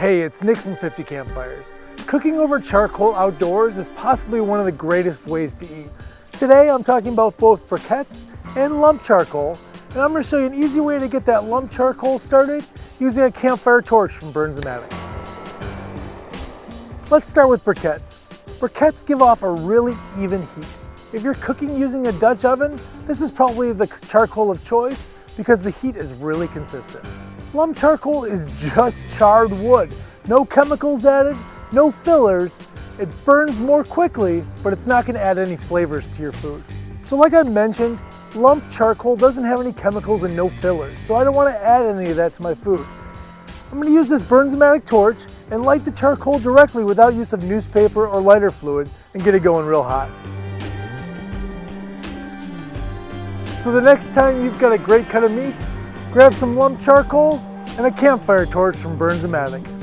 Hey, it's Nick from 50 Campfires. Cooking over charcoal outdoors is possibly one of the greatest ways to eat. Today I'm talking about both briquettes and lump charcoal, and I'm going to show you an easy way to get that lump charcoal started using a campfire torch from Burns-O-Matic. Let's start with briquettes. Briquettes give off a really even heat. If you're cooking using a Dutch oven, this is probably the charcoal of choice because the heat is really consistent. Lump charcoal is just charred wood. No chemicals added, no fillers. It burns more quickly, but it's not going to add any flavors to your food. So like I mentioned, lump charcoal doesn't have any chemicals and no fillers, so I don't want to add any of that to my food. I'm going to use this Burns-O-Matic torch and light the charcoal directly without use of newspaper or lighter fluid and get it going real hot. So the next time you've got a great cut of meat, grab some lump charcoal and a campfire torch from Burns-O-Matic.